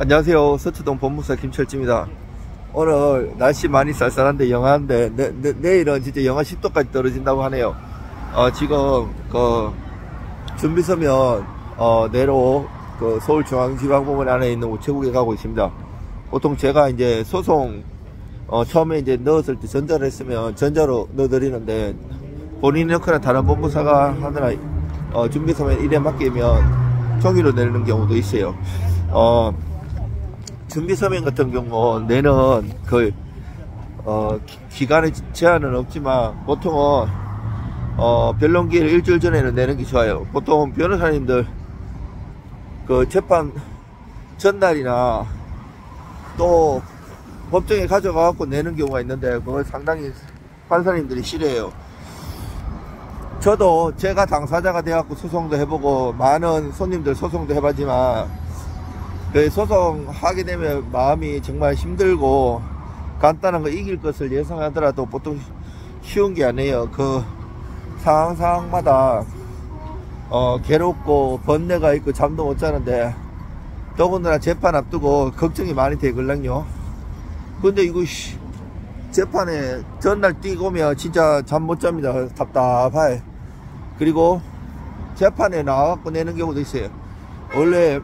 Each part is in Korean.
안녕하세요. 서초동 법무사 김철지입니다. 오늘 날씨 많이 쌀쌀한데 영하인데 내일은 진짜 영하 10도까지 떨어진다고 하네요. 지금 준비 서면 내로 서울중앙지방법원 안에 있는 우체국에 가고 있습니다. 보통 제가 이제 소송 처음에 이제 넣었을 때 전자를 했으면 전자로 넣어드리는데 본인이 넣거나 다른 법무사가 하느라 준비 서면 일에 맡기면 종이로 내는 경우도 있어요. 준비 서면 같은 경우 내는 기간에 제한은 없지만 보통은 변론기일 일주일 전에는 내는 게 좋아요. 보통 변호사님들 재판 전날이나 또 법정에 가져가 갖고 내는 경우가 있는데 그걸 상당히 판사님들이 싫어해요. 저도 제가 당사자가 돼갖고 소송도 해보고 많은 손님들 소송도 해봤지만 소송하게 되면 마음이 정말 힘들고 간단한 거 이길 것을 예상하더라도 보통 쉬운 게 아니에요. 상황마다 괴롭고 번뇌가 있고 잠도 못 자는데 더군다나 재판 앞두고 걱정이 많이 되걸랑요. 근데 이거 재판에 전날 뛰고 오면 진짜 잠 못 잡니다. 답답해. 그리고 재판에 나와갖고 내는 경우도 있어요. 원래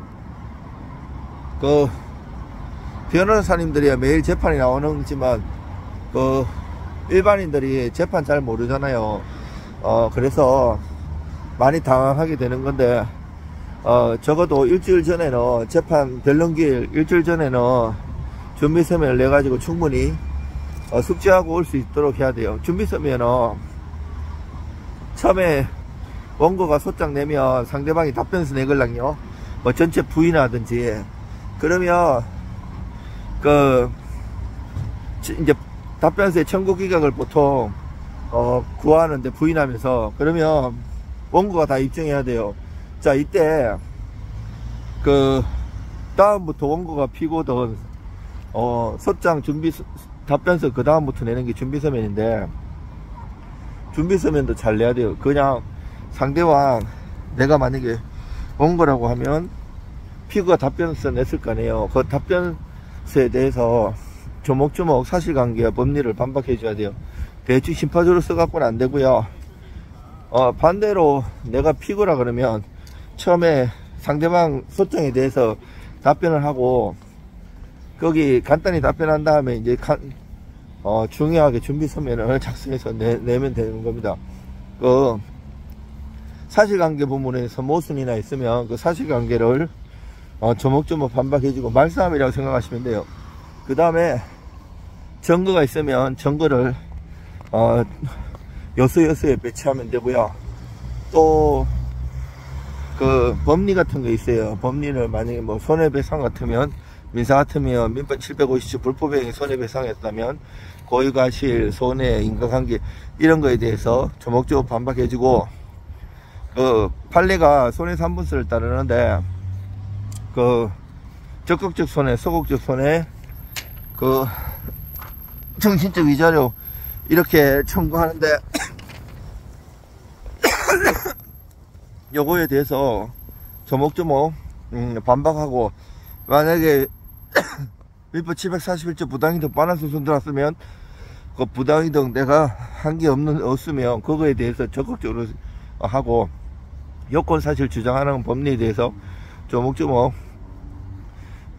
변호사님들이야 매일 재판이 나오는 거지만 일반인들이 재판 잘 모르잖아요. 그래서 많이 당황하게 되는 건데 적어도 일주일 전에는 재판 변론기일 일주일 전에는 준비 서면을 내 가지고 충분히 숙지하고 올 수 있도록 해야 돼요. 준비 서면은 처음에 원고가 소장 내면 상대방이 답변서 내걸랑요. 뭐 전체 부인하든지 그러면 이제 답변서의 청구 기각을 보통 구하는데 부인하면서 그러면 원고가 다 입증해야 돼요. 자, 이때 다음부터 원고가 피고든 소장 준비 답변서 그 다음부터 내는 게 준비서면인데 준비서면도 잘 내야 돼요. 그냥 상대방 내가 만약에 원고라고 하면 피고가 답변서 냈을 거 아니에요. 그 답변서에 대해서 조목조목 사실관계와 법리를 반박해 줘야 돼요. 대충 심파조로 써갖고는 안 되고요. 반대로 내가 피고라 그러면 처음에 상대방 소장에 대해서 답변을 하고 거기 간단히 답변한 다음에 이제 중요하게 준비서면을 작성해서 내면 되는 겁니다. 사실관계 부분에서 모순이나 있으면 그 사실관계를 조목조목 반박해주고 말싸움이라고 생각하시면 돼요. 그 다음에 증거가 있으면 증거를 여수에 배치하면 되고요. 또 법리 같은 거 있어요. 법리를 만약에 뭐 손해배상 같으면 민사 같으면 민법 757 불법행위 손해배상했다면 고의과실, 손해, 인과관계 이런 거에 대해서 조목조목 반박해주고 판례가 손해 3분수를 따르는데 적극적 손해, 소극적 손해, 정신적 위자료 이렇게 청구하는데 요거에 대해서 조목조목 반박하고 만약에 민법 741조 부당이득 반환소송 들어왔으면 그 부당이득 내가 한 게 없으면 그거에 대해서 적극적으로 하고 요건사실 주장하는 법리에 대해서 조목조목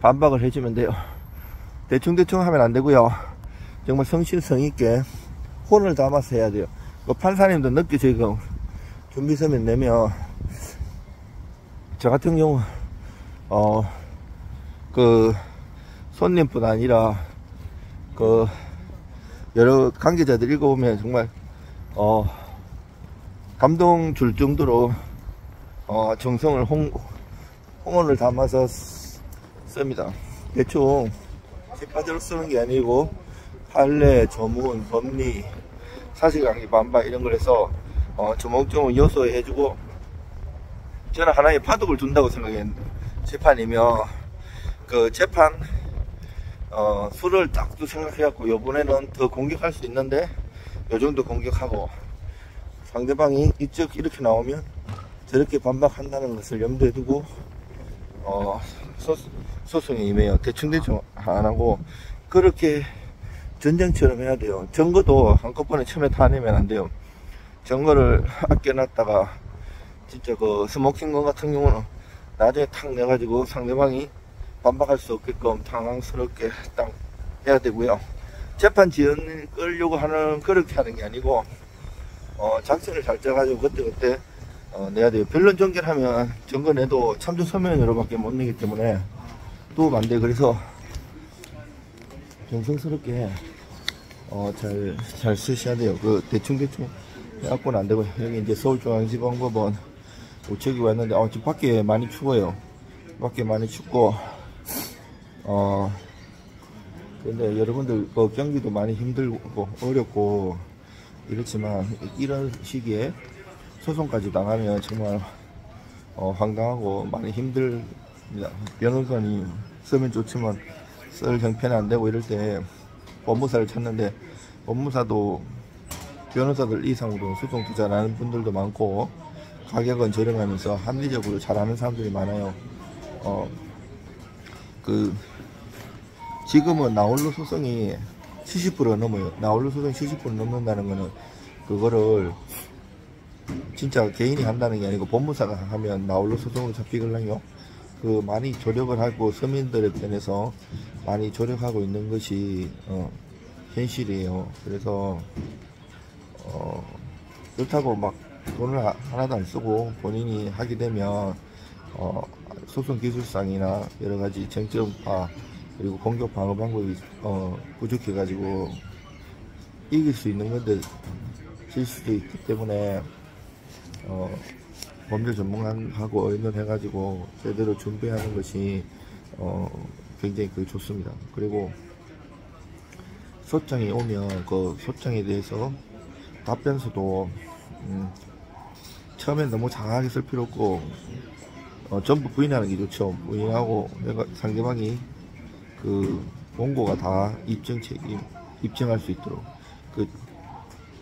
반박을 해주면 돼요. 대충대충 하면 안 되고요. 정말 성실성있게 혼을 담아서 해야 돼요. 판사님도 늦게 지금 준비서면 내면 저 같은 경우 손님뿐 아니라 여러 관계자들 읽어보면 정말 감동 줄 정도로 정성을 홍원을 담아서 씁니다. 대충 재판대로 쓰는 게 아니고 판례, 조문, 법리, 사실관계 반박 이런 걸 해서 조목조목 요소에 해주고 저는 하나의 파독을 둔다고 생각했는데 재판이면 재판 수를 딱 생각해갖고 요번에는 더 공격할 수 있는데 요정도 공격하고 상대방이 이쪽 이렇게 나오면 저렇게 반박한다는 것을 염두에 두고 소송에 임해요. 대충 안 하고 그렇게 전쟁처럼 해야 돼요. 증거도 한꺼번에 처음에 다 내면 안 돼요. 증거를 아껴놨다가 진짜 그 스모킹건 같은 경우는 나중에 탁 내가지고 상대방이 반박할 수 없게끔 당황스럽게 딱 해야 되고요. 재판 지연을 끌려고 하는 그렇게 하는 게 아니고 작전을 잘 짜가지고 그때 내야 돼요. 변론 종결하면 증거 내도 참조 서면으로밖에 못 내기 때문에 또 안 돼. 그래서 정성스럽게 잘 쓰셔야 돼요. 그 대충 해갖고는 안 되고. 여기 이제 서울중앙지방법원 우체국에 왔는데 지금 밖에 많이 추워요. 밖에 많이 춥고 근데 여러분들 경기도 많이 힘들고 어렵고 이렇지만 이런 시기에 소송까지 당하면 정말 황당하고 많이 힘듭니다. 변호사님 쓰면 좋지만 쓸 형편이 안 되고 이럴 때 법무사를 찾는데 법무사도 변호사들 이상으로 소송 투자하는 분들도 많고 가격은 저렴하면서 합리적으로 잘하는 사람들이 많아요. 지금은 나홀로 소송이 70% 넘어요. 나홀로 소송이 70% 넘는다는 거는 그거를 진짜 개인이 한다는 게 아니고 법무사가 하면 나홀로 소송으로 잡히걸랑요. 많이 조력을 하고 서민들의 편에서 많이 조력하고 있는 것이 현실이에요. 그래서 그렇다고 막 돈을 하나도 안 쓰고 본인이 하게 되면 소송 기술상이나 여러가지 쟁점파 그리고 공격 방어 방법이 부족해 가지고 이길 수 있는 건데 질 수도 있기 때문에 법률 전문가하고 의논해 가지고 제대로 준비하는 것이 굉장히 좋습니다. 그리고 소장이 오면 그 소장에 대해서 답변서도 처음엔 너무 장하게 쓸 필요 없고 전부 부인하는 게 좋죠. 부인하고 내가 상대방이 원고가 다 입증할 수 있도록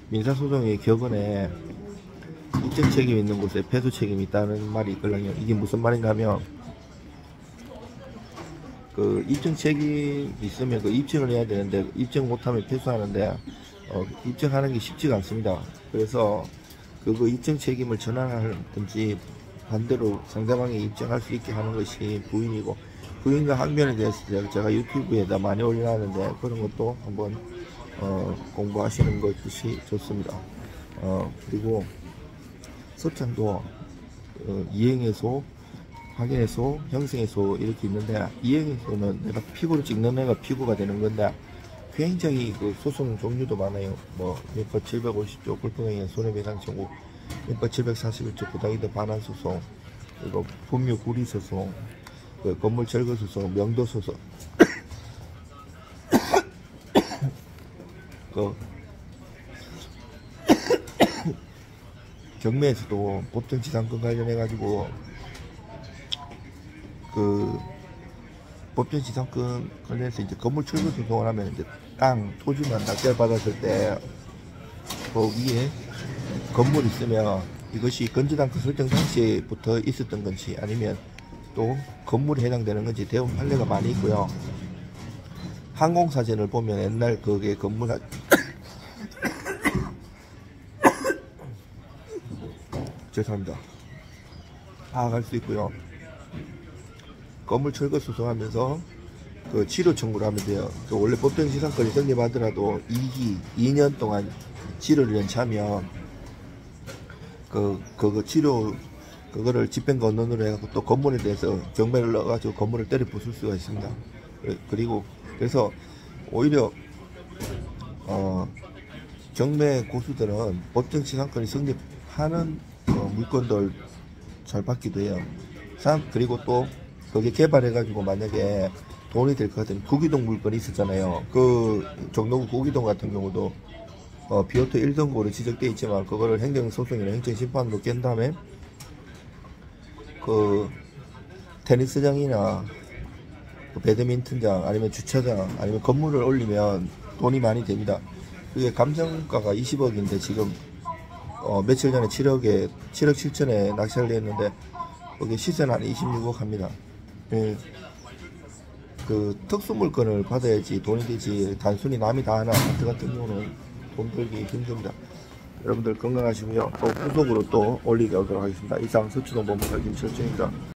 민사소송의 격언에 입증 책임 있는 곳에 패소 책임이 있다는 말이 있거든요. 이게 무슨 말인가 하면 입증 책임이 있으면 입증을 해야 되는데 입증 못하면 패소하는데 입증하는 게 쉽지가 않습니다. 그래서 입증 책임을 전환하든지 반대로 상대방이 입증할 수 있게 하는 것이 부인이고, 부인과 항변에 대해서 제가 유튜브에다 많이 올려놨는데 그런 것도 한번 공부하시는 것이 좋습니다. 그리고 소장도 이행해소, 확인해소, 형성해소 이렇게 있는데, 이행해소는 내가 피고를 찍는 애가 피고가 되는 건데 굉장히 소송 종류도 많아요. 민법 750조 불법행위 손해배상 청구, 민법 741조 부당이득 반환 소송, 그리고 분묘 구리 소송, 건물 철거 소송, 명도 소송, 경매에서도 법정지상권 관련해 가지고 법정지상권 관련해서 이제 건물 철거 소송을 하면 이제 토지만 낙찰 받았을 때 위에 건물이 있으면 이것이 건재단권 설정 당시부터 있었던 건지 아니면 또 건물에 해당되는 건지 대부분 판례가 많이 있고요. 항공사진을 보면 옛날 그게 건물 죄송합니다. 파악할 수 있고요. 건물 철거 소송하면서 치료 청구를 하면 돼요. 원래 법정지상권이 성립하더라도 2년 동안 치료를 연차하면 그거를 집행권론으로 해갖고 또 건물에 대해서 경매를 넣어가지고 건물을 때려 부술 수가 있습니다. 그리고 그래서 오히려 경매 고수들은 법정지상권이 성립하는 물건들 잘 받기도 해요. 그리고 또 거기에 개발해가지고 만약에 돈이 될 것 같은 구기동 물건이 있었잖아요. 종로구 구기동 같은 경우도 비오토 1등고로 지적되어 있지만 그거를 행정소송이나 행정심판으로 깬 다음에 테니스장이나 배드민턴장 아니면 주차장 아니면 건물을 올리면 돈이 많이 됩니다. 그게 감정가가 20억인데 지금 며칠 전에 7억 7천에 낙찰을 했는데 거기 시세는 한 26억 합니다. 예. 그 특수 물건을 받아야지 돈이 되지, 단순히 남이 다 하는 아파트 같은 경우는 돈 벌기 힘듭니다. 여러분들 건강하시고요. 또 후속으로 또 올리게 하도록 하겠습니다. 이상 서초동 본부장 김철중입니다.